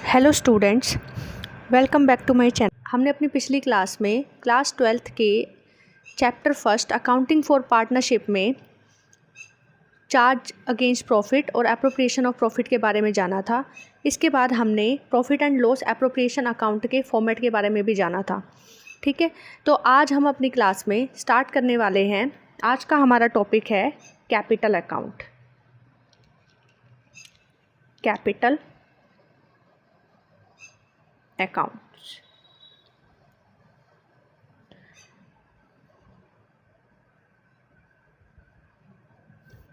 Hello students, welcome back to my channel. हमने अपनी पिछली क्लास में क्लास 12th के chapter first accounting for partnership में चार्ज अगेंस्ट प्रॉफिट और एप्रोप्रिएशन ऑफ प्रॉफिट के बारे में जाना था। इसके बाद हमने profit and loss appropriation account के फॉर्मेट के बारे में भी जाना था। ठीक है, तो आज हम अपनी क्लास में स्टार्ट करने वाले हैं। आज का हमारा टॉपिक है कैपिटल अकाउंट। Capital accounts.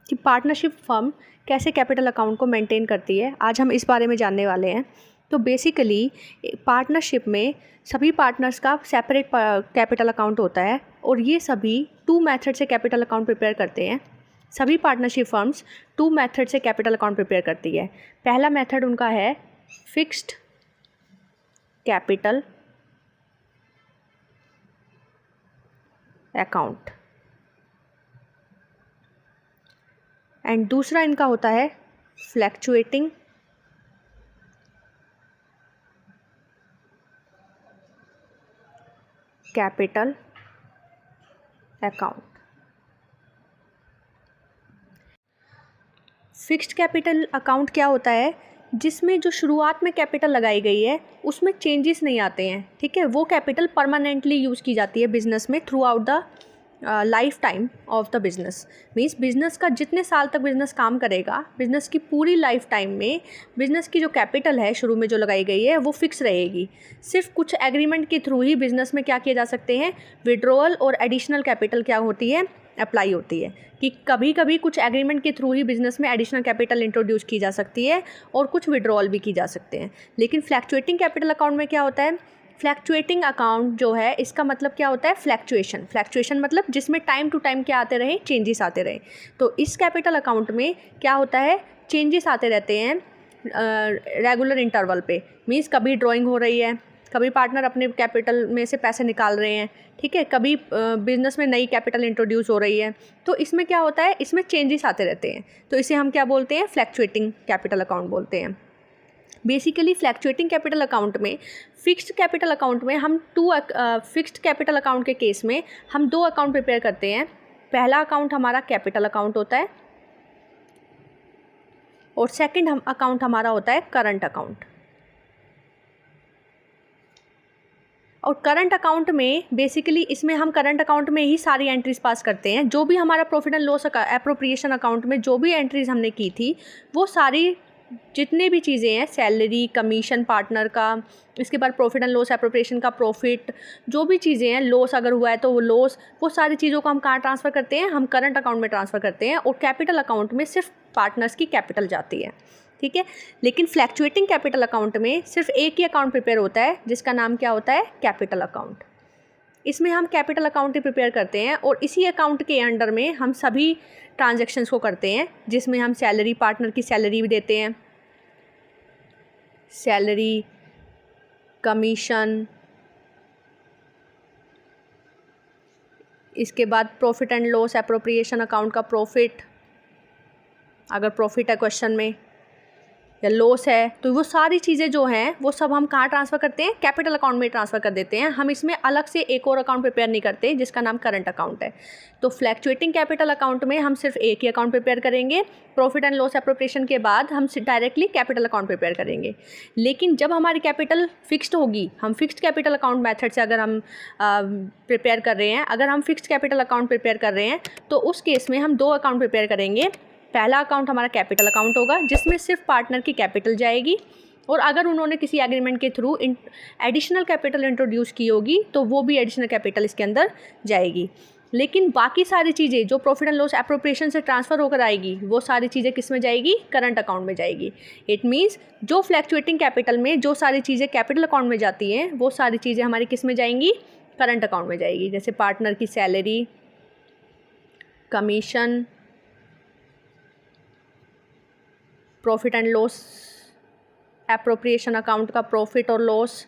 कि पार्टनरशिप फर्म कैसे कैपिटल अकाउंट को मेंटेन करती है, आज हम इस बारे में जानने वाले हैं। तो बेसिकली पार्टनरशिप में सभी पार्टनर्स का सेपरेट कैपिटल अकाउंट होता है और ये सभी 2 मेथड से कैपिटल अकाउंट प्रिपेयर करते हैं। सभी पार्टनरशिप फर्म्स 2 मेथड से कैपिटल अकाउंट प्रिपेयर करती है। पहला मेथड उनका है फिक्स्ड कैपिटल अकाउंट एंड दूसरा इनका होता है fluctuating capital account. Fixed capital account क्या होता है? जिसमें जो शुरुआत में कैपिटल लगाई गई है उसमें चेंजेस नहीं आते हैं। ठीक है, वो कैपिटल परमानेंटली यूज़ की जाती है बिजनेस में through out the life time of the business. Means business का जितने साल तक बिज़नेस काम करेगा, बिज़नेस की पूरी लाइफ टाइम में बिज़नेस की जो कैपिटल है शुरू में जो लगाई गई है वो फिक्स रहेगी। सिर्फ कुछ एग्रीमेंट के थ्रू ही बिज़नेस में क्या किए जा सकते हैं, विड्रॉल और एडिशनल कैपिटल क्या होती है, अप्लाई होती है। कि कभी कभी कुछ एग्रीमेंट के थ्रू ही बिज़नेस में एडिशनल कैपिटल इंट्रोड्यूस की जा सकती है और कुछ विड्रॉल भी की जा सकते हैं। लेकिन फ्लैक्चुएटिंग कैपिटल अकाउंट में क्या होता है? फ्लैक्चुएटिंग अकाउंट जो है इसका मतलब क्या होता है? फ्लैक्चुएशन। फ्लैक्चुएशन मतलब जिसमें टाइम टू टाइम क्या आते रहे, चेंजेस आते रहे। तो इस कैपिटल अकाउंट में क्या होता है, चेंजेस आते रहते हैं रेगुलर इंटरवल पे। मीन्स कभी ड्राइंग हो रही है, कभी पार्टनर अपने कैपिटल में से पैसे निकाल रहे हैं, ठीक है, कभी बिजनेस में नई कैपिटल इंट्रोड्यूस हो रही है। तो इसमें क्या होता है, इसमें चेंजेस आते रहते हैं। तो इसे हम क्या बोलते हैं? फ्लैक्चुएटिंग कैपिटल अकाउंट बोलते हैं। बेसिकली फ्लैक्चुएटिंग कैपिटल अकाउंट में, फिक्स्ड कैपिटल अकाउंट में हम फिक्स्ड कैपिटल अकाउंट के केस में हम 2 अकाउंट प्रिपेयर करते हैं। पहला अकाउंट हमारा कैपिटल अकाउंट होता है और सेकंड अकाउंट हमारा होता है करंट अकाउंट। और करंट अकाउंट में बेसिकली इसमें हम करंट अकाउंट में ही सारी एंट्रीज पास करते हैं। जो भी हमारा profit and loss appropriation account में जो भी एंट्रीज हमने की थी वो सारी जितने भी चीज़ें हैं, सैलरी, कमीशन पार्टनर का, इसके बाद प्रॉफिट एंड लॉस एप्रोप्रिएशन का प्रॉफिट, जो भी चीज़ें हैं, लॉस अगर हुआ है तो वो लॉस, वो सारी चीज़ों को हम कहाँ ट्रांसफ़र करते हैं? हम करंट अकाउंट में ट्रांसफ़र करते हैं और कैपिटल अकाउंट में सिर्फ पार्टनर्स की कैपिटल जाती है। ठीक है, लेकिन फ्लैक्चुएटिंग कैपिटल अकाउंट में सिर्फ एक ही अकाउंट प्रिपेयर होता है जिसका नाम क्या होता है? Capital account. इसमें हम कैपिटल अकाउंट ही प्रिपेयर करते हैं और इसी अकाउंट के अंडर में हम सभी ट्रांजैक्शंस को करते हैं, जिसमें हम सैलरी, पार्टनर की सैलरी भी देते हैं, सैलरी, कमीशन, इसके बाद profit and loss appropriation account का प्रॉफिट, अगर प्रॉफिट है क्वेश्चन में, या लॉस है, तो वो सारी चीज़ें जो हैं वो सब हम कहाँ ट्रांसफ़र करते हैं? कैपिटल अकाउंट में ट्रांसफ़र कर देते हैं। हम इसमें अलग से एक और अकाउंट प्रिपेयर नहीं करते जिसका नाम करंट अकाउंट है। तो फ्लैक्चुएटिंग कैपिटल अकाउंट में हम सिर्फ एक ही अकाउंट प्रिपेयर करेंगे। प्रॉफिट एंड लॉस एप्रोप्रिएशन के बाद हम डायरेक्टली कैपिटल अकाउंट प्रिपेयर करेंगे। लेकिन जब हमारी कैपिटल फिक्स्ड होगी, हम फिक्स्ड कैपिटल अकाउंट मेथड से अगर हम प्रिपेयर कर रहे हैं, अगर हम फिक्स्ड कैपिटल अकाउंट प्रिपेयर कर रहे हैं तो उस केस में हम 2 अकाउंट प्रिपेयर करेंगे। पहला अकाउंट हमारा कैपिटल अकाउंट होगा जिसमें सिर्फ पार्टनर की कैपिटल जाएगी और अगर उन्होंने किसी एग्रीमेंट के थ्रू एडिशनल कैपिटल इंट्रोड्यूस की होगी तो वो भी एडिशनल कैपिटल इसके अंदर जाएगी। लेकिन बाकी सारी चीज़ें जो प्रॉफिट एंड लॉस एप्रोप्रिएशन से ट्रांसफ़र होकर आएगी वो सारी चीज़ें किस में जाएगी? करंट अकाउंट में जाएगी। इट मीन्स जो फ्लैक्चुएटिंग कैपिटल में जो सारी चीज़ें कैपिटल अकाउंट में जाती हैं वो सारी चीज़ें हमारी किस में जाएंगी? करंट अकाउंट में जाएगी। जैसे पार्टनर की salary, commission, profit and loss appropriation account का प्रॉफिट और लॉस,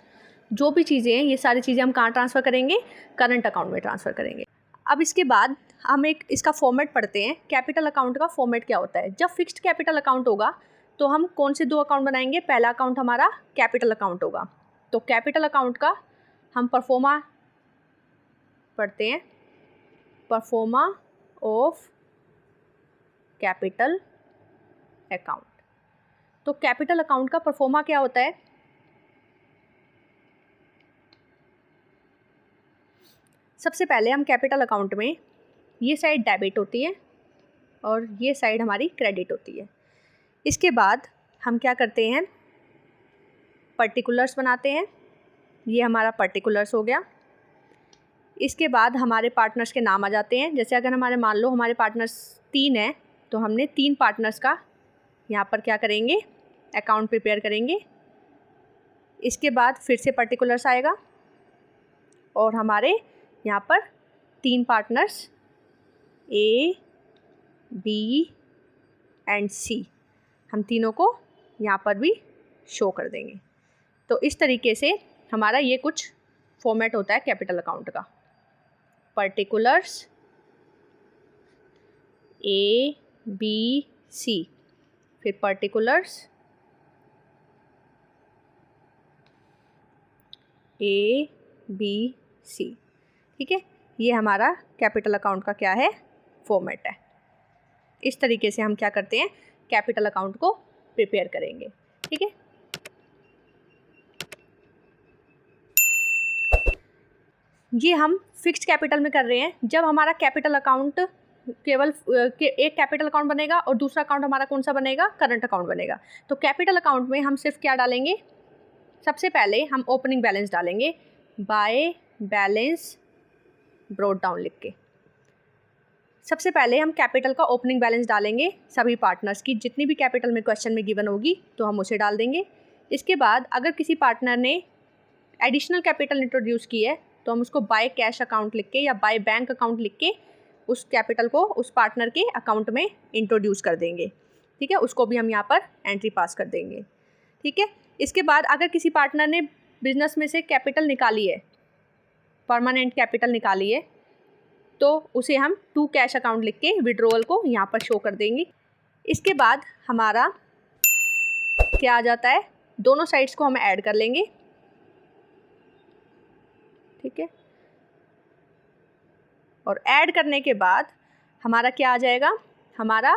जो भी चीज़ें हैं ये सारी चीज़ें हम कहाँ ट्रांसफ़र करेंगे? करंट अकाउंट में ट्रांसफ़र करेंगे। अब इसके बाद हम एक इसका फॉर्मेट पढ़ते हैं। कैपिटल अकाउंट का फॉर्मेट क्या होता है। जब फिक्स्ड कैपिटल अकाउंट होगा तो हम कौन से 2 अकाउंट बनाएंगे। पहला अकाउंट हमारा कैपिटल अकाउंट होगा। तो कैपिटल अकाउंट का हम परफॉर्मा पढ़ते हैं, परफॉर्मा ऑफ कैपिटल अकाउंट। तो कैपिटल अकाउंट का परफॉर्मा क्या होता है। सबसे पहले हम कैपिटल अकाउंट में ये साइड डेबिट होती है और ये साइड हमारी क्रेडिट होती है। इसके बाद हम क्या करते हैं, पर्टिकुलर्स बनाते हैं। ये हमारा पर्टिकुलर्स हो गया। इसके बाद हमारे पार्टनर्स के नाम आ जाते हैं। जैसे अगर हमारे मान लो हमारे पार्टनर्स 3 हैं तो हमने 3 पार्टनर्स का यहाँ पर क्या करेंगे, अकाउंट प्रिपेयर करेंगे। इसके बाद फिर से पर्टिकुलर्स आएगा और हमारे यहाँ पर 3 partners A, B and C, हम तीनों को यहाँ पर भी शो कर देंगे। तो इस तरीके से हमारा ये कुछ फॉर्मेट होता है कैपिटल अकाउंट का। पर्टिकुलर्स A, B, C, फिर पर्टिकुलर्स A, B, C। ठीक है, ये हमारा कैपिटल अकाउंट का क्या है, फॉर्मेट है। इस तरीके से हम क्या करते हैं, कैपिटल अकाउंट को प्रिपेयर करेंगे। ठीक है, ये हम फिक्स्ड कैपिटल में कर रहे हैं। जब हमारा कैपिटल अकाउंट केवल एक कैपिटल अकाउंट बनेगा और दूसरा अकाउंट हमारा कौन सा बनेगा, करंट अकाउंट बनेगा। तो कैपिटल अकाउंट में हम सिर्फ क्या डालेंगे, सबसे पहले हम ओपनिंग बैलेंस डालेंगे, बाय बैलेंस ब्रॉट डाउन लिख के। सबसे पहले हम कैपिटल का ओपनिंग बैलेंस डालेंगे सभी पार्टनर्स की, जितनी भी कैपिटल में क्वेश्चन में गिवन होगी तो हम उसे डाल देंगे। इसके बाद अगर किसी पार्टनर ने एडिशनल कैपिटल इंट्रोड्यूस की है तो हम उसको बाय कैश अकाउंट लिख के या बाय बैंक अकाउंट लिख के उस कैपिटल को उस पार्टनर के अकाउंट में इंट्रोड्यूस कर देंगे। ठीक है, उसको भी हम यहाँ पर एंट्री पास कर देंगे। ठीक है, इसके बाद अगर किसी पार्टनर ने बिजनेस में से कैपिटल निकाली है, परमानेंट कैपिटल निकाली है, तो उसे हम टू कैश अकाउंट लिख के विड्रॉल को यहाँ पर शो कर देंगे। इसके बाद हमारा क्या आ जाता है, दोनों साइड्स को हम ऐड कर लेंगे। ठीक है, और ऐड करने के बाद हमारा क्या आ जाएगा, हमारा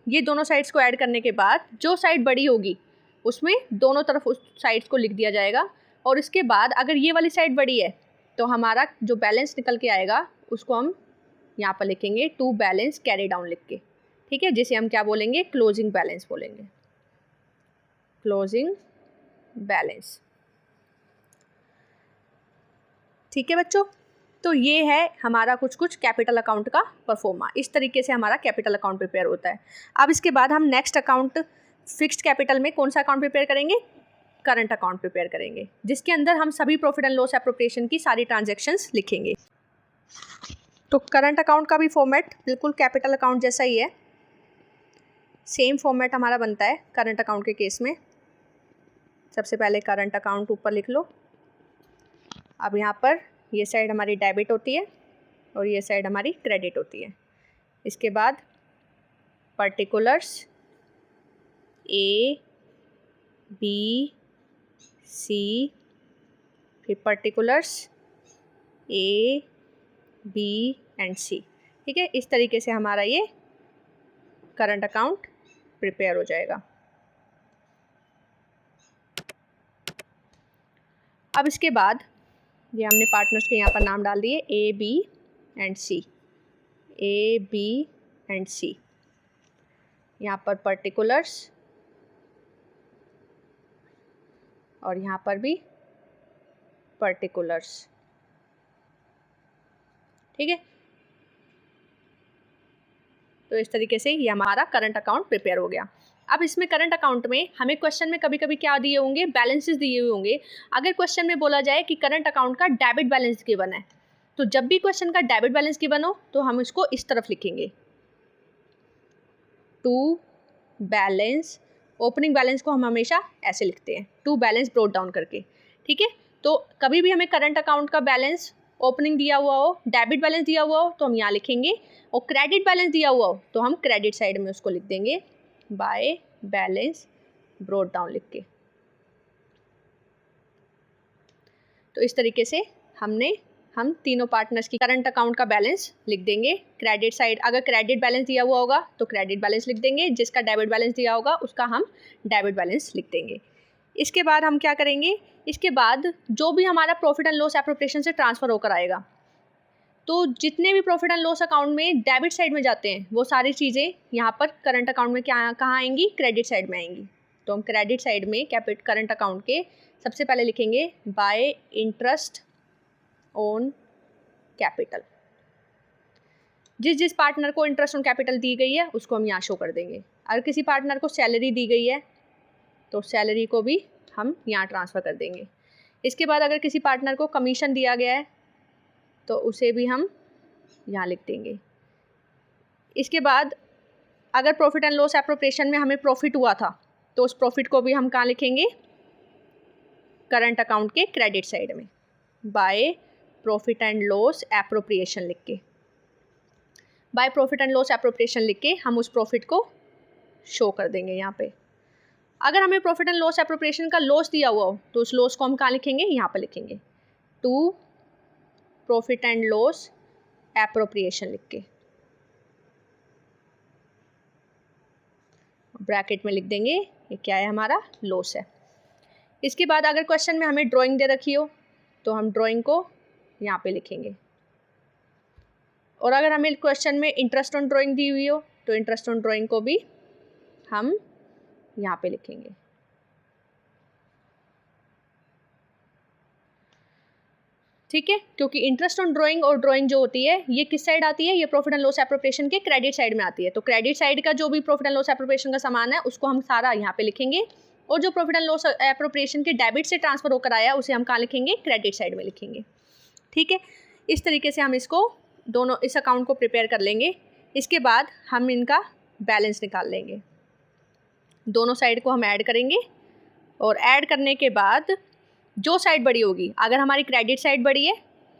ये दोनों साइड्स को ऐड करने के बाद जो साइड बड़ी होगी उसमें दोनों तरफ उस साइड्स को लिख दिया जाएगा। और इसके बाद अगर ये वाली साइड बड़ी है तो हमारा जो बैलेंस निकल के आएगा उसको हम यहाँ पर लिखेंगे टू बैलेंस कैरी डाउन लिख के। ठीक है, जिसे हम क्या बोलेंगे, क्लोजिंग बैलेंस बोलेंगे, क्लोजिंग बैलेंस। ठीक है बच्चों, तो ये है हमारा कुछ कैपिटल अकाउंट का परफॉर्मा। इस तरीके से हमारा कैपिटल अकाउंट प्रिपेयर होता है। अब इसके बाद हम नेक्स्ट अकाउंट फिक्स्ड कैपिटल में कौन सा अकाउंट प्रिपेयर करेंगे, करंट अकाउंट प्रिपेयर करेंगे, जिसके अंदर हम सभी प्रॉफिट एंड लॉस एप्रोप्रिएशन की सारी ट्रांजैक्शंस लिखेंगे। तो करंट अकाउंट का भी फॉर्मेट बिल्कुल कैपिटल अकाउंट जैसा ही है, सेम फॉर्मेट हमारा बनता है करंट अकाउंट के केस में। सबसे पहले करंट अकाउंट ऊपर लिख लो। अब यहाँ पर ये साइड हमारी डेबिट होती है और ये साइड हमारी क्रेडिट होती है। इसके बाद पर्टिकुलर्स A, B, C, फिर particulars A, B and C। ठीक है, इस तरीके से हमारा ये करंट अकाउंट प्रिपेयर हो जाएगा। अब इसके बाद ये हमने पार्टनर्स के यहाँ पर नाम डाल दिए A, B and C, A, B and C। यहाँ पर पर्टिकुलर्स और यहाँ पर भी पर्टिकुलर्स। ठीक है, तो इस तरीके से ये हमारा करंट अकाउंट प्रिपेयर हो गया। अब इसमें करंट अकाउंट में हमें क्वेश्चन में कभी कभी क्या दिए होंगे, बैलेंसेस दिए हुए होंगे। अगर क्वेश्चन में बोला जाए कि करंट अकाउंट का डेबिट बैलेंस गिवन है, तो जब भी क्वेश्चन का डेबिट बैलेंस गिवन हो तो हम इसको इस तरफ लिखेंगे, टू बैलेंस। ओपनिंग बैलेंस को हम हमेशा ऐसे लिखते हैं, टू बैलेंस ब्रॉट डाउन करके। ठीक है, तो कभी भी हमें करंट अकाउंट का बैलेंस ओपनिंग दिया हुआ हो, डेबिट बैलेंस दिया हुआ हो तो हम यहाँ लिखेंगे, और क्रेडिट बैलेंस दिया हुआ हो तो हम क्रेडिट साइड में उसको लिख देंगे बाय बैलेंस ब्रोट डाउन लिख के। तो इस तरीके से हम तीनों पार्टनर्स की करंट अकाउंट का बैलेंस लिख देंगे। क्रेडिट साइड, अगर क्रेडिट बैलेंस दिया हुआ होगा तो क्रेडिट बैलेंस लिख देंगे, जिसका डेबिट बैलेंस दिया होगा उसका हम डेबिट बैलेंस लिख देंगे। इसके बाद हम क्या करेंगे, इसके बाद जो भी हमारा प्रॉफिट एंड लॉस एप्रोप्रिएशन से ट्रांसफ़र होकर आएगा, तो जितने भी प्रॉफिट एंड लॉस अकाउंट में डेबिट साइड में जाते हैं वो सारी चीज़ें यहाँ पर करंट अकाउंट में कहाँ आएंगी, क्रेडिट साइड में आएंगी। तो हम क्रेडिट साइड में करंट अकाउंट के सबसे पहले लिखेंगे बाय इंटरेस्ट ऑन कैपिटल। जिस पार्टनर को इंटरेस्ट ऑन कैपिटल दी गई है उसको हम यहाँ शो कर देंगे। अगर किसी पार्टनर को सैलरी दी गई है तो सैलरी को भी हम यहाँ ट्रांसफ़र कर देंगे। इसके बाद अगर किसी पार्टनर को कमीशन दिया गया है तो उसे भी हम यहाँ लिख देंगे। इसके बाद अगर प्रॉफिट एंड लॉस एप्रोप्रिएशन में हमें प्रॉफिट हुआ था तो उस प्रॉफिट को भी हम कहाँ लिखेंगे, करंट अकाउंट के क्रेडिट साइड में by profit and loss appropriation लिख के। By profit and loss appropriation लिख के हम उस प्रॉफिट को शो कर देंगे यहाँ पे। अगर हमें प्रॉफिट एंड लॉस एप्रोप्रिएशन का लॉस दिया हुआ हो तो उस लॉस को हम कहाँ लिखेंगे, यहाँ पर लिखेंगे to profit and loss appropriation लिख के, ब्रैकेट में लिख देंगे ये क्या है, हमारा लॉस है। इसके बाद अगर क्वेश्चन में हमें ड्राइंग दे रखी हो तो हम ड्राइंग को यहाँ पे लिखेंगे, और अगर हमें क्वेश्चन में इंटरेस्ट ऑन ड्राइंग दी हुई हो तो इंटरेस्ट ऑन ड्राइंग को भी हम यहाँ पे लिखेंगे। ठीक है, क्योंकि इंटरेस्ट ऑन ड्राइंग और ड्राइंग जो होती है ये किस साइड आती है, ये प्रॉफिट एंड लॉस एप्रोप्रिएशन के क्रेडिट साइड में आती है। तो क्रेडिट साइड का जो भी प्रॉफिट एंड लॉस एप्रोप्रिएशन का सामान है उसको हम सारा यहाँ पे लिखेंगे, और जो प्रॉफिट एंड लॉस एप्रोप्रिएशन के डेबिट से ट्रांसफर होकर आया उसे हम कहाँ लिखेंगे, क्रेडिट साइड में लिखेंगे। ठीक है, इस तरीके से हम इसको दोनों इस अकाउंट को प्रिपेयर कर लेंगे। इसके बाद हम इनका बैलेंस निकाल लेंगे, दोनों साइड को हम ऐड करेंगे, और ऐड करने के बाद जो साइड बड़ी होगी, अगर हमारी क्रेडिट साइड बड़ी है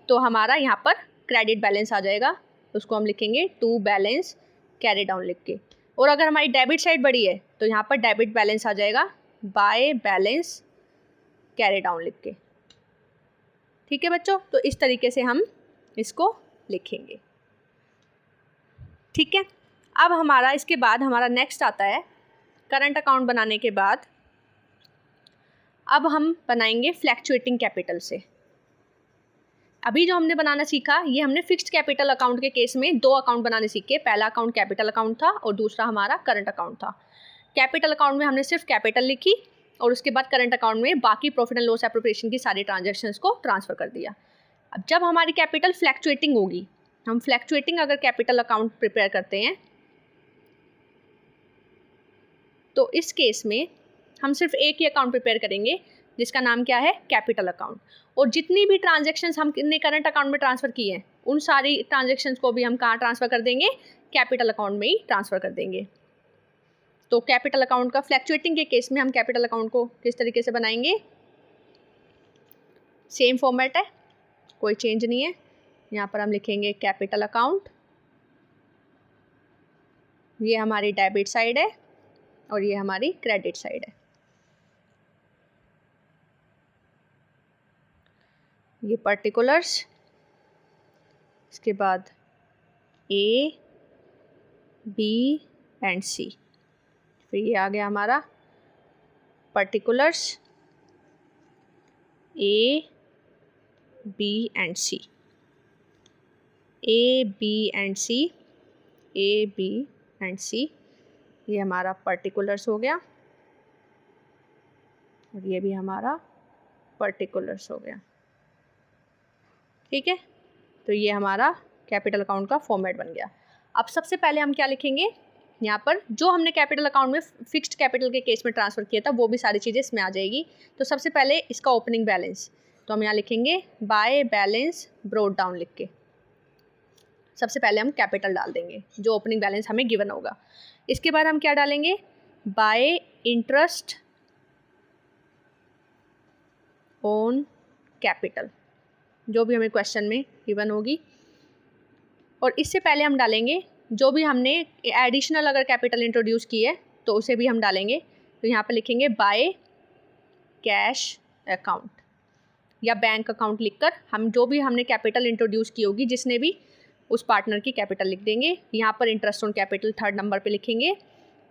तो हमारा यहाँ पर क्रेडिट बैलेंस आ जाएगा, उसको हम लिखेंगे टू बैलेंस कैरी डाउन लिख के, और अगर हमारी डेबिट साइड बड़ी है तो यहाँ पर डेबिट बैलेंस आ जाएगा बाय बैलेंस कैरी डाउन लिख के। ठीक है बच्चों, तो इस तरीके से हम इसको लिखेंगे। ठीक है, अब हमारा इसके बाद हमारा नेक्स्ट आता है करंट अकाउंट बनाने के बाद अब हम बनाएंगे फ्लैक्चुएटिंग कैपिटल से। अभी जो हमने बनाना सीखा ये हमने फिक्स्ड कैपिटल अकाउंट के केस में दो अकाउंट बनाने सीखे। पहला अकाउंट कैपिटल अकाउंट था और दूसरा हमारा करंट अकाउंट था। कैपिटल अकाउंट में हमने सिर्फ कैपिटल लिखी और उसके बाद करंट अकाउंट में बाकी प्रॉफिट एंड लॉस एप्रोप्रिएशन की सारी ट्रांजैक्शंस को ट्रांसफ़र कर दिया। अब जब हमारी कैपिटल फ्लैक्चुएटिंग होगी, हम फ्लैक्चुएटिंग अगर कैपिटल अकाउंट प्रिपेयर करते हैं तो इस केस में हम सिर्फ एक ही अकाउंट प्रिपेयर करेंगे जिसका नाम क्या है, कैपिटल अकाउंट। और जितनी भी ट्रांजैक्शंस हमने करंट अकाउंट में ट्रांसफ़र की हैं उन सारी ट्रांजैक्शंस को भी हम कहाँ ट्रांसफ़र कर देंगे, कैपिटल अकाउंट में ही ट्रांसफ़र कर देंगे। तो कैपिटल अकाउंट का फ्लैक्चुएटिंग के केस में हम कैपिटल अकाउंट को किस तरीके से बनाएंगे, सेम फॉर्मेट है, कोई चेंज नहीं है। यहाँ पर हम लिखेंगे कैपिटल अकाउंट, ये हमारी डेबिट साइड है और ये हमारी क्रेडिट साइड है। ये पर्टिकुलर्स, इसके बाद ए बी एंड सी, फिर ये आ गया हमारा particulars A B and C, A B and C, A B and C, ये हमारा पर्टिकुलर्स हो गया और ये भी हमारा पर्टिकुलर्स हो गया। ठीक है, तो ये हमारा कैपिटल अकाउंट का फॉर्मेट बन गया। अब सबसे पहले हम क्या लिखेंगे, यहाँ पर जो हमने कैपिटल अकाउंट में फिक्स्ड कैपिटल के केस में ट्रांसफ़र किया था वो भी सारी चीज़ें इसमें आ जाएगी। तो सबसे पहले इसका ओपनिंग बैलेंस, तो हम यहाँ लिखेंगे बाय बैलेंस ब्रोट डाउन लिख के सबसे पहले हम कैपिटल डाल देंगे जो ओपनिंग बैलेंस हमें गिवन होगा। इसके बाद हम क्या डालेंगे, बाय इंटरेस्ट ऑन कैपिटल जो भी हमें क्वेश्चन में गिवन होगी। और इससे पहले हम डालेंगे जो भी हमने एडिशनल अगर कैपिटल इंट्रोड्यूस की है तो उसे भी हम डालेंगे। तो यहाँ पर लिखेंगे बाय कैश अकाउंट या बैंक अकाउंट लिखकर हम जो भी हमने कैपिटल इंट्रोड्यूस की होगी जिसने भी उस पार्टनर की कैपिटल लिख देंगे। यहाँ पर interest on capital 3rd number पे लिखेंगे।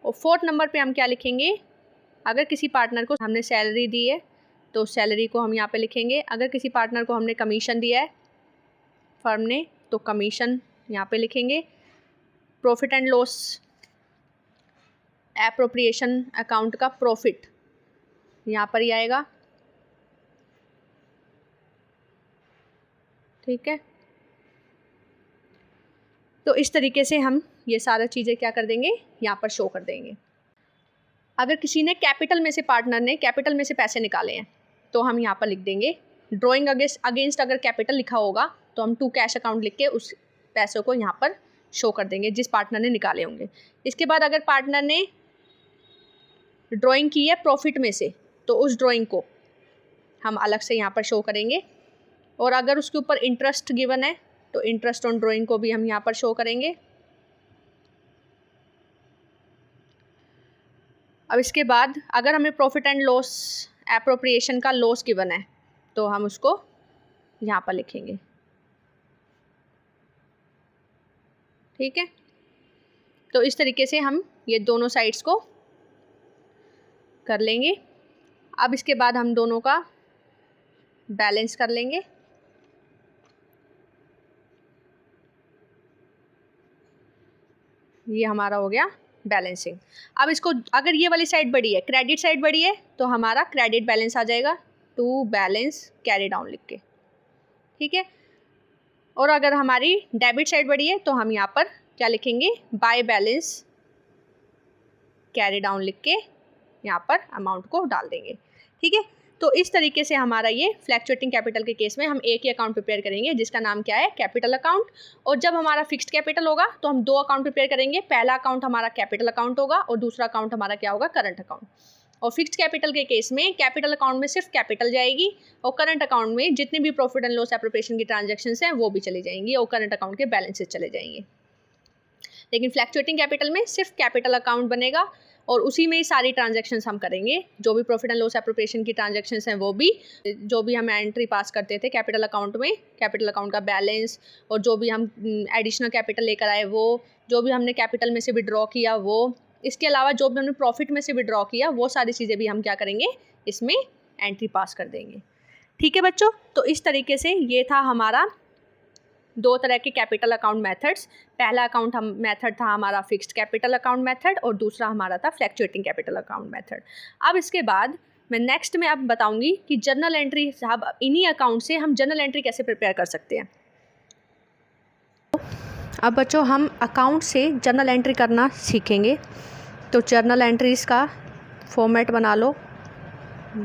और 4th नंबर पे हम क्या लिखेंगे, अगर किसी पार्टनर को हमने सैलरी दी है तो सैलरी को हम यहाँ पे लिखेंगे। अगर किसी पार्टनर को हमने कमीशन दिया है फर्म ने तो कमीशन यहाँ पे लिखेंगे। Profit and loss appropriation account का प्रॉफिट यहाँ पर ही आएगा, ठीक है। तो इस तरीके से हम ये सारा चीज़ें क्या कर देंगे, यहाँ पर शो कर देंगे। अगर किसी ने कैपिटल में से, पार्टनर ने कैपिटल में से पैसे निकाले हैं तो हम यहाँ पर लिख देंगे ड्राइंग अगेंस्ट अगर कैपिटल लिखा होगा तो हम टू कैश अकाउंट लिख के उस पैसों को यहाँ पर शो कर देंगे जिस पार्टनर ने निकाले होंगे। इसके बाद अगर पार्टनर ने ड्राइंग की है प्रॉफिट में से तो उस ड्राइंग को हम अलग से यहाँ पर शो करेंगे। और अगर उसके ऊपर इंटरेस्ट गिवन है तो इंटरेस्ट ऑन ड्राइंग को भी हम यहाँ पर शो करेंगे। अब इसके बाद अगर हमें प्रॉफिट एंड लॉस एप्रोप्रिएशन का लॉस गिवन है तो हम उसको यहाँ पर लिखेंगे, ठीक है। तो इस तरीके से हम ये दोनों साइड्स को कर लेंगे। अब इसके बाद हम दोनों का बैलेंस कर लेंगे। ये हमारा हो गया बैलेंसिंग। अब इसको अगर ये वाली साइड बड़ी है, क्रेडिट साइड बड़ी है तो हमारा क्रेडिट बैलेंस आ जाएगा टू बैलेंस कैरी डाउन लिख के, ठीक है। और अगर हमारी डेबिट साइड बड़ी है तो हम यहाँ पर क्या लिखेंगे, बाय बैलेंस कैरी डाउन लिख के यहाँ पर अमाउंट को डाल देंगे, ठीक है। तो इस तरीके से हमारा ये फ्लैक्चुएटिंग कैपिटल के केस में हम एक ही अकाउंट प्रिपेयर करेंगे जिसका नाम क्या है, कैपिटल अकाउंट। और जब हमारा फिक्स्ड कैपिटल होगा तो हम 2 अकाउंट प्रिपेयर करेंगे। पहला अकाउंट हमारा कैपिटल अकाउंट होगा और दूसरा अकाउंट हमारा क्या होगा, करंट अकाउंट। और फिक्स्ड कैपिटल के केस में कैपिटल अकाउंट में सिर्फ कैपिटल जाएगी और करंट अकाउंट में जितने भी प्रॉफिट एंड लॉस एप्रोप्रिएशन की ट्रांजैक्शंस हैं वो भी चली जाएंगी और करंट अकाउंट के बैलेंसेस चले जाएंगे। लेकिन फ्लैक्चुएटिंग कैपिटल में सिर्फ कैपिटल अकाउंट बनेगा और उसी में ही सारी ट्रांजैक्शंस हम करेंगे। जो भी प्रॉफिट एंड लॉस एप्रोप्रिएशन की ट्रांजैक्शंस हैं वो भी, जो भी हम एंट्री पास करते थे कैपिटल अकाउंट में, कैपिटल अकाउंट का बैलेंस, और जो भी हम एडिशनल कैपिटल लेकर आए वो, जो भी हमने कैपिटल में से विड्रॉ किया वो, इसके अलावा जो भी हमने प्रॉफिट में से विड्रॉ किया वो सारी चीज़ें भी हम क्या करेंगे, इसमें एंट्री पास कर देंगे, ठीक है बच्चों। तो इस तरीके से ये था हमारा 2 तरह के कैपिटल अकाउंट मेथड्स। पहला अकाउंट मेथड था हमारा फिक्स्ड कैपिटल अकाउंट मेथड और दूसरा हमारा था फ्लैक्चुएटिंग कैपिटल अकाउंट मेथड। अब इसके बाद मैं नेक्स्ट में अब बताऊंगी कि जर्नल एंट्री, साहब इन्हीं अकाउंट से हम जर्नल एंट्री कैसे प्रिपेयर कर सकते हैं। अब बच्चों हम अकाउंट से जर्नल एंट्री करना सीखेंगे। तो जर्नल एंट्रीज़ का फॉर्मेट बना लो,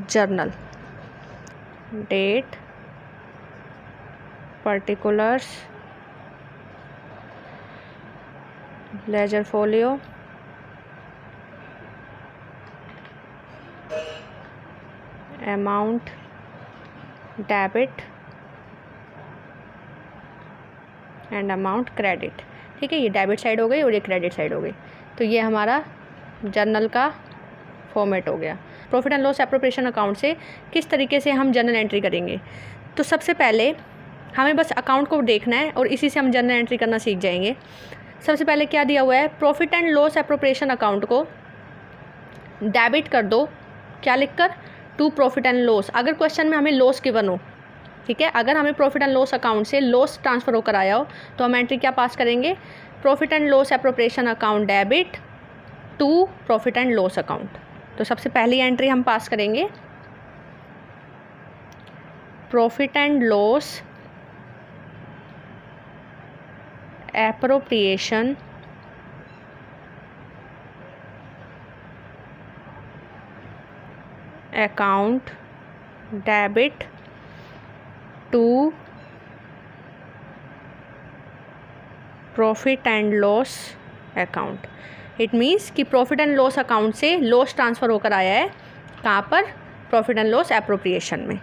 journal, date, particulars, ledger folio, amount, debit and amount credit, ठीक है। ये डेबिट साइड हो गई और ये क्रेडिट साइड हो गई। तो ये हमारा जर्नल का फॉर्मेट हो गया। Profit and loss appropriation account से किस तरीके से हम जर्नल एंट्री करेंगे, तो सबसे पहले हमें बस अकाउंट को देखना है और इसी से हम जर्नल एंट्री करना सीख जाएंगे। सबसे पहले क्या दिया हुआ है, profit and loss appropriation account को डेबिट कर दो, क्या लिखकर, टू प्रॉफिट एंड लॉस। अगर क्वेश्चन में हमें लॉस गिवन हो, ठीक है, अगर हमें प्रॉफिट एंड लॉस अकाउंट से लॉस ट्रांसफ़र होकर आया हो तो हम एंट्री क्या पास करेंगे, profit and loss appropriation account debit to profit and loss account. तो सबसे पहली एंट्री हम पास करेंगे profit and loss appropriation account debit to profit and loss account. It means कि प्रॉफिट एंड लॉस अकाउंट से loss transfer होकर आया है कहाँ पर, प्रॉफिट एंड लॉस एप्रोप्रिएशन में,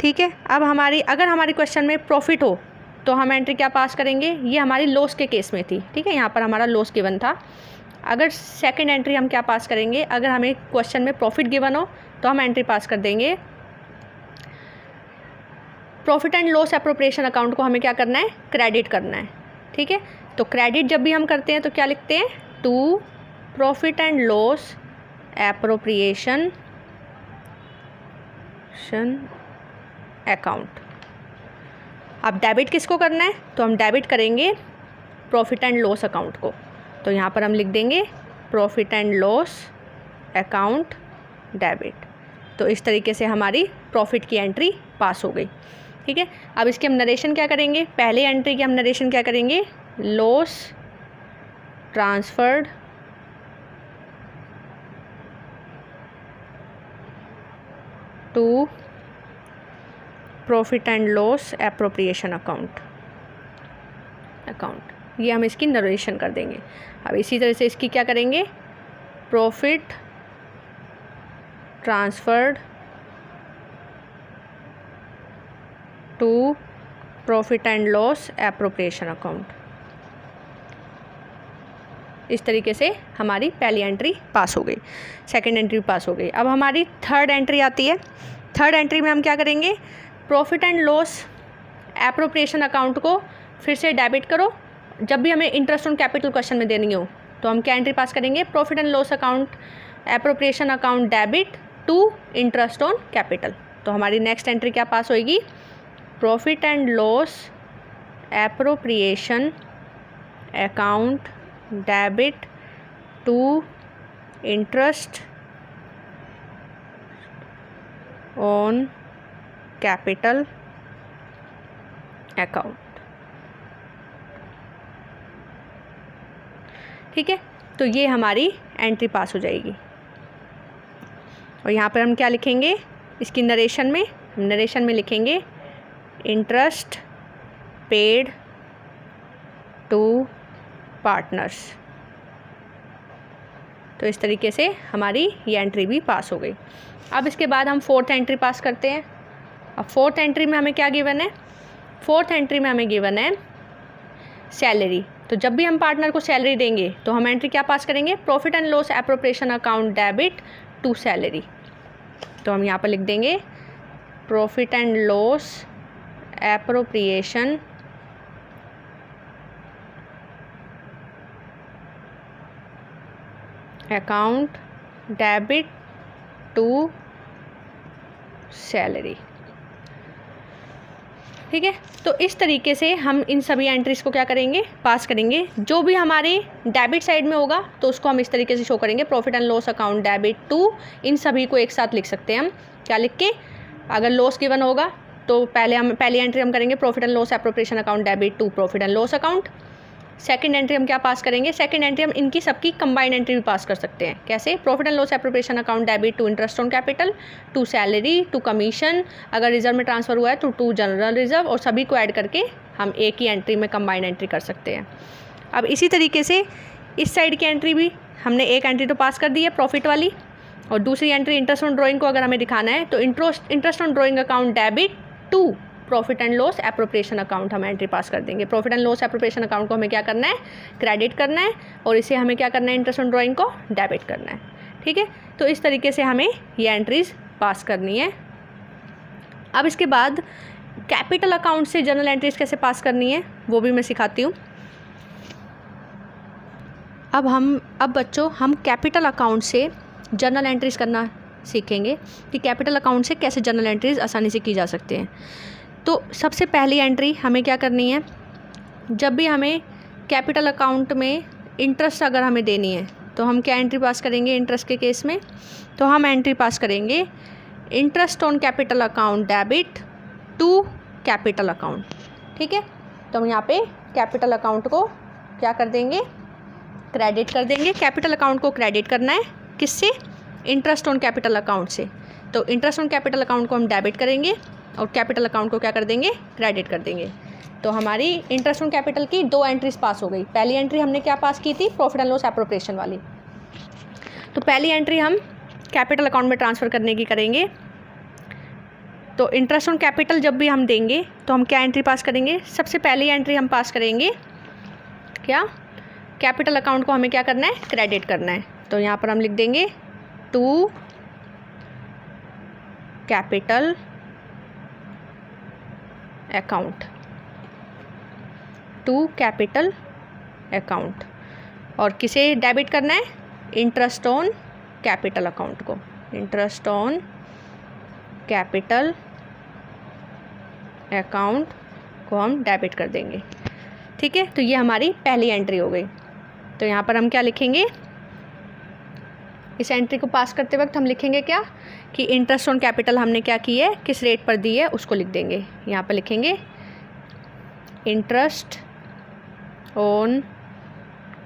ठीक है। अब अगर हमारी क्वेश्चन में प्रॉफिट हो तो हम एंट्री क्या पास करेंगे, ये हमारी लॉस के केस में थी, ठीक है, यहाँ पर हमारा लॉस गिवन था। अगर सेकंड एंट्री हम क्या पास करेंगे, अगर हमें क्वेश्चन में प्रॉफिट गिवन हो तो हम एंट्री पास कर देंगे profit and loss appropriation account को हमें क्या करना है, क्रेडिट करना है, ठीक है। तो क्रेडिट जब भी हम करते हैं तो क्या लिखते हैं, to profit and loss appropriation account. अब डेबिट किसको करना है, तो हम डेबिट करेंगे प्रॉफिट एंड लॉस अकाउंट को। तो यहाँ पर हम लिख देंगे profit and loss account debit. तो इस तरीके से हमारी प्रॉफिट की एंट्री पास हो गई, ठीक है। अब इसके हम नरेशन क्या करेंगे, पहले एंट्री की हम नरेशन क्या करेंगे, loss transferred to profit and loss appropriation account, ये हम इसकी नरेशन कर देंगे। अब इसी तरह से इसकी क्या करेंगे, profit transferred to profit and loss appropriation account. इस तरीके से हमारी पहली एंट्री पास हो गई, सेकंड एंट्री पास हो गई। अब हमारी थर्ड एंट्री आती है। थर्ड एंट्री में हम क्या करेंगे, profit and loss appropriation account को फिर से डेबिट करो। जब भी हमें इंटरेस्ट ऑन कैपिटल क्वेश्चन में देनी हो तो हम क्या एंट्री पास करेंगे, profit and loss account appropriation account debit to interest on capital. तो हमारी नेक्स्ट एंट्री क्या पास होएगी, profit and loss appropriation account debit to interest on capital account, ठीक है। तो ये हमारी एंट्री पास हो जाएगी। और यहाँ पर हम क्या लिखेंगे, इसकी नरेशन में लिखेंगे इंटरेस्ट पेड टू पार्टनर्स। तो इस तरीके से हमारी ये एंट्री भी पास हो गई। अब इसके बाद हम फोर्थ एंट्री पास करते हैं। अब फोर्थ एंट्री में हमें क्या गिवन है, फोर्थ एंट्री में हमें गिवन है सैलरी। तो जब भी हम पार्टनर को सैलरी देंगे तो हम एंट्री क्या पास करेंगे, profit and loss appropriation account debit to salary. तो हम यहाँ पर लिख देंगे profit and loss appropriation account debit to salary, ठीक है। तो इस तरीके से हम इन सभी एंट्रीज को क्या करेंगे, पास करेंगे। जो भी हमारे डेबिट साइड में होगा तो उसको हम इस तरीके से शो करेंगे, profit and loss account debit to, इन सभी को एक साथ लिख सकते हैं हम। क्या लिख के, अगर लॉस गिवन होगा तो पहली एंट्री हम करेंगे profit and loss appropriation account debit to profit and loss account. Second entry हम क्या पास करेंगे, सेकंड एंट्री हम इनकी सबकी कंबाइंड एंट्री भी पास कर सकते हैं। कैसे, profit and loss appropriation account debit to interest on capital to salary to commission, अगर रिजर्व में ट्रांसफर हुआ है तो टू जनरल रिजर्व, और सभी को ऐड करके हम एक ही एंट्री में कंबाइंड एंट्री कर सकते हैं। अब इसी तरीके से इस साइड की एंट्री भी हमने एक एंट्री तो पास कर दी है प्रॉफिट वाली, और दूसरी एंट्री इंटरेस्ट ऑन ड्राइंग को अगर हमें दिखाना है तो interest on drawing account debit to profit and loss appropriation account हम एंट्री पास कर देंगे। Profit and loss appropriation account को हमें क्या करना है, क्रेडिट करना है, और इसे हमें क्या करना है, इंटरेस्ट ऑन ड्राइंग को डेबिट करना है, ठीक है। तो इस तरीके से हमें ये एंट्रीज पास करनी है। अब इसके बाद कैपिटल अकाउंट से जर्नल एंट्रीज कैसे पास करनी है वो भी मैं सिखाती हूँ। अब बच्चों हम कैपिटल अकाउंट से जर्नल एंट्रीज करना सीखेंगे कि कैपिटल अकाउंट से कैसे जर्नल एंट्रीज आसानी से की जा सकते हैं। तो सबसे पहली एंट्री हमें क्या करनी है, जब भी हमें कैपिटल अकाउंट में इंटरेस्ट अगर हमें देनी है तो हम क्या एंट्री पास करेंगे, इंटरेस्ट के केस में तो हम एंट्री पास करेंगे interest on capital account debit to capital account, ठीक है। तो हम यहाँ पे कैपिटल अकाउंट को क्या कर देंगे, क्रेडिट कर देंगे। कैपिटल अकाउंट को क्रेडिट करना है किससे, इंटरेस्ट ऑन कैपिटल अकाउंट से। तो इंटरेस्ट ऑन कैपिटल अकाउंट को हम डेबिट करेंगे और कैपिटल अकाउंट को क्या कर देंगे, क्रेडिट कर देंगे। तो हमारी इंटरेस्ट ऑन कैपिटल की दो एंट्रीज पास हो गई। पहली एंट्री हमने क्या पास की थी, प्रॉफिट एंड लॉस एप्रोप्रिएशन वाली। तो पहली एंट्री हम कैपिटल अकाउंट में ट्रांसफ़र करने की करेंगे तो इंटरेस्ट ऑन कैपिटल जब भी हम देंगे तो हम क्या एंट्री पास करेंगे, सबसे पहली एंट्री हम पास करेंगे क्या, कैपिटल अकाउंट को हमें क्या करना है, क्रेडिट करना है। तो यहाँ पर हम लिख देंगे to capital account, to capital account. और किसे डेबिट करना है, इंटरेस्ट ऑन कैपिटल अकाउंट को, इंटरेस्ट ऑन कैपिटल अकाउंट को हम डेबिट कर देंगे। ठीक है, तो ये हमारी पहली एंट्री हो गई। तो यहाँ पर हम क्या लिखेंगे, इस एंट्री को पास करते वक्त हम लिखेंगे क्या कि इंटरेस्ट ऑन कैपिटल हमने क्या की है, किस रेट पर दी है उसको लिख देंगे। यहाँ पर लिखेंगे इंटरेस्ट ऑन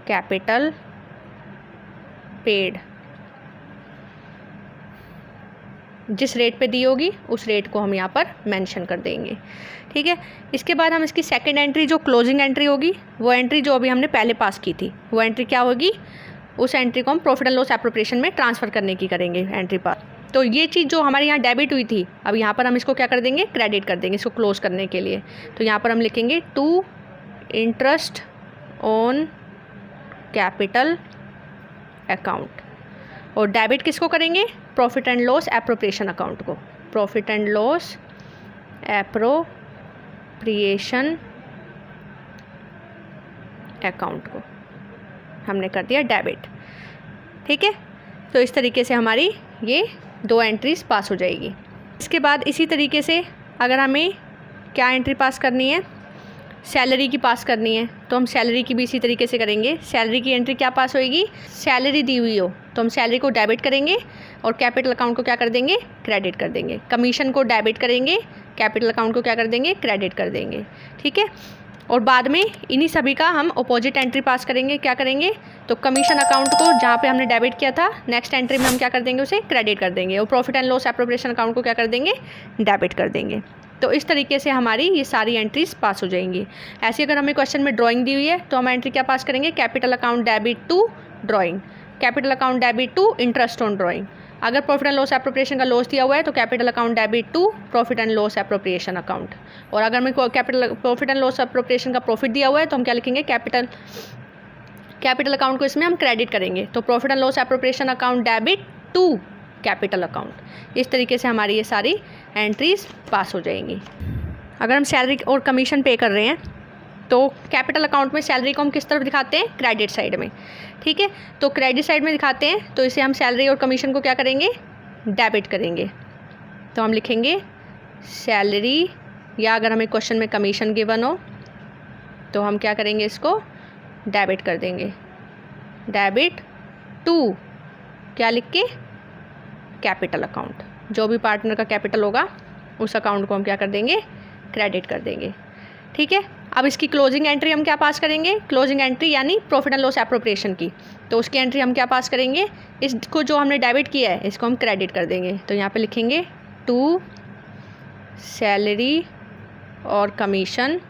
कैपिटल पेड, जिस रेट पे दी होगी उस रेट को हम यहाँ पर मेंशन कर देंगे। ठीक है, इसके बाद हम इसकी सेकंड एंट्री जो क्लोजिंग एंट्री होगी, वो एंट्री जो अभी हमने पहले पास की थी, वो एंट्री क्या होगी, उस एंट्री को हम प्रॉफिट एंड लॉस एप्रोप्रिएशन में ट्रांसफ़र करने की करेंगे एंट्री पास। तो ये चीज़ जो हमारे यहाँ डेबिट हुई थी, अब यहाँ पर हम इसको क्या कर देंगे, क्रेडिट कर देंगे इसको क्लोज करने के लिए। तो यहाँ पर हम लिखेंगे to interest on capital account, और डेबिट किसको करेंगे, profit and loss appropriation account को, profit and loss appropriation account को हमने कर दिया डेबिट। ठीक है, तो इस तरीके से हमारी ये दो एंट्रीज पास हो जाएगी। इसके बाद इसी तरीके से अगर हमें क्या एंट्री पास करनी है, सैलरी की पास करनी है, तो हम सैलरी की भी इसी तरीके से करेंगे। सैलरी की एंट्री क्या पास होएगी, सैलरी दी हुई हो तो हम सैलरी को डेबिट करेंगे और कैपिटल अकाउंट को क्या कर देंगे, क्रेडिट कर देंगे। कमीशन को डेबिट करेंगे, कैपिटल अकाउंट को क्या कर देंगे, क्रेडिट कर देंगे। ठीक है, और बाद में इन्हीं सभी का हम अपोजिट एंट्री पास करेंगे। क्या करेंगे, तो कमीशन अकाउंट को जहाँ पे हमने डेबिट किया था, नेक्स्ट एंट्री में हम क्या कर देंगे, उसे क्रेडिट कर देंगे, और profit and loss appropriation account को क्या कर देंगे, डेबिट कर देंगे। तो इस तरीके से हमारी ये सारी एंट्रीज पास हो जाएंगी। ऐसे अगर हमें क्वेश्चन में ड्राइंग दी हुई है तो हम एंट्री क्या पास करेंगे, capital account debit to drawing, capital account debit to interest on drawing. अगर प्रॉफिट एंड लॉस एप्रोप्रिएशन का लॉस दिया हुआ है तो capital account debit to profit and loss appropriation account. और अगर हमें capital profit and loss appropriation का प्रॉफिट दिया हुआ है तो हम क्या लिखेंगे, कैपिटल अकाउंट को इसमें हम क्रेडिट करेंगे। तो profit and loss appropriation account debit to capital account. इस तरीके से हमारी ये सारी एंट्रीज पास हो जाएंगी। अगर हम सैलरी और कमीशन पे कर रहे हैं तो कैपिटल अकाउंट में सैलरी को हम किस तरफ दिखाते हैं, क्रेडिट साइड में। ठीक है, तो क्रेडिट साइड में दिखाते हैं तो इसे हम सैलरी और कमीशन को क्या करेंगे, डेबिट करेंगे। तो हम लिखेंगे सैलरी, या अगर हमें क्वेश्चन में कमीशन गिवन हो तो हम क्या करेंगे, इसको डेबिट कर देंगे, डेबिट टू क्या लिख के, कैपिटल अकाउंट। जो भी पार्टनर का कैपिटल होगा उस अकाउंट को हम क्या कर देंगे, क्रेडिट कर देंगे। ठीक है, अब इसकी क्लोजिंग एंट्री हम क्या पास करेंगे, क्लोजिंग एंट्री यानी प्रॉफिट एंड लॉस एप्रोप्रिएशन की। तो उसकी एंट्री हम क्या पास करेंगे, इसको जो हमने डेबिट किया है इसको हम क्रेडिट कर देंगे। तो यहाँ पे लिखेंगे टू सैलरी और कमीशन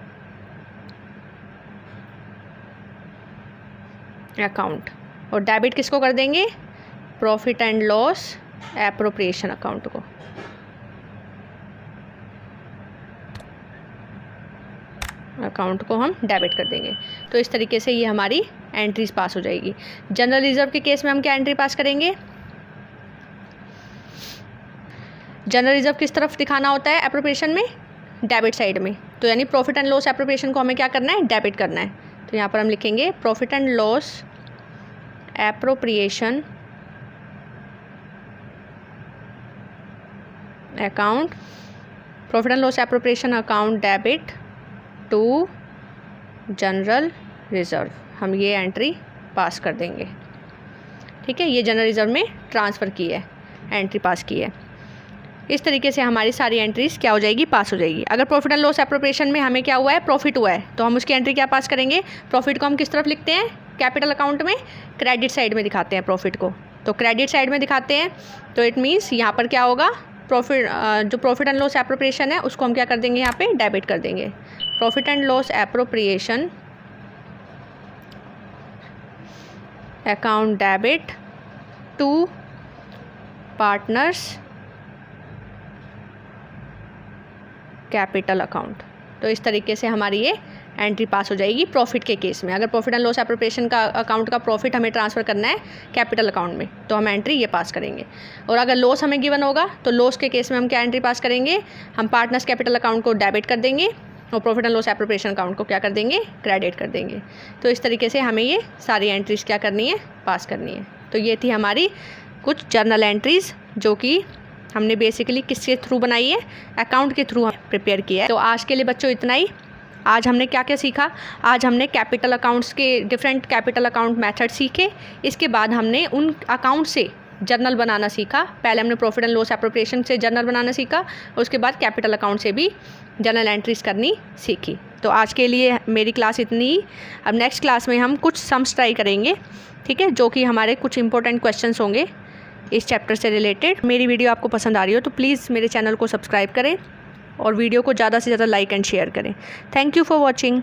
अकाउंट, और डेबिट किसको कर देंगे, profit and loss appropriation account को। अकाउंट को हम डेबिट कर देंगे। तो इस तरीके से ये हमारी एंट्रीज पास हो जाएगी। जनरल रिजर्व के केस में हम क्या एंट्री पास करेंगे, जनरल रिजर्व किस तरफ दिखाना होता है एप्रोप्रिएशन में, डेबिट साइड में। तो यानी प्रॉफिट एंड लॉस एप्रोप्रिएशन को हमें क्या करना है, डेबिट करना है। तो यहाँ पर हम लिखेंगे profit and loss appropriation account, profit and loss appropriation account debit to general reserve. हम ये एंट्री पास कर देंगे। ठीक है, ये जनरल रिजर्व में ट्रांसफ़र की है, एंट्री पास की है। इस तरीके से हमारी सारी एंट्रीज क्या हो जाएगी, पास हो जाएगी। अगर प्रॉफिट एंड लॉस एप्रोप्रिएशन में हमें क्या हुआ है, प्रॉफिट हुआ है, तो हम उसकी एंट्री क्या पास करेंगे, प्रॉफिट को हम किस तरफ लिखते हैं, कैपिटल अकाउंट में क्रेडिट साइड में दिखाते हैं प्रॉफिट को। तो क्रेडिट साइड में दिखाते हैं तो इट मीन्स यहाँ पर क्या होगा, प्रॉफिट जो प्रॉफिट एंड लॉस एप्रोप्रिएशन है उसको हम क्या कर देंगे, यहाँ पे डेबिट कर देंगे। Profit and loss appropriation account debit to partners capital account. तो इस तरीके से हमारी ये एंट्री पास हो जाएगी प्रॉफिट के केस में। अगर प्रॉफिट एंड लॉस एप्रोप्रिएशन का अकाउंट का प्रॉफिट हमें ट्रांसफ़र करना है कैपिटल अकाउंट में, तो हम एंट्री ये पास करेंगे। और अगर लॉस हमें गिवन होगा तो लॉस के केस में हम क्या एंट्री पास करेंगे, हम पार्टनर्स कैपिटल अकाउंट को डेबिट कर देंगे और profit and loss appropriation account को क्या कर देंगे, क्रेडिट कर देंगे। तो इस तरीके से हमें ये सारी एंट्रीज़ क्या करनी है, पास करनी है। तो ये थी हमारी कुछ जर्नल एंट्रीज़ जो कि हमने बेसिकली किसके थ्रू बनाई है, अकाउंट के थ्रू प्रिपेयर किया है। तो आज के लिए बच्चों इतना ही। आज हमने क्या क्या सीखा, आज हमने कैपिटल अकाउंट्स के डिफरेंट कैपिटल अकाउंट मेथड सीखे। इसके बाद हमने उन अकाउंट से जर्नल बनाना सीखा। पहले हमने प्रॉफिट एंड लॉस एप्रोप्रिएशन से जर्नल बनाना सीखा और उसके बाद कैपिटल अकाउंट से भी जर्नल एंट्रीज करनी सीखी। तो आज के लिए मेरी क्लास इतनी ही। अब नेक्स्ट क्लास में हम कुछ सम्स ट्राई करेंगे, ठीक है, जो कि हमारे कुछ इंपॉर्टेंट क्वेश्चंस होंगे इस चैप्टर से रिलेटेड। मेरी वीडियो आपको पसंद आ रही हो तो प्लीज़ मेरे चैनल को सब्सक्राइब करें और वीडियो को ज़्यादा से ज़्यादा लाइक एंड शेयर करें। Thank you for watching.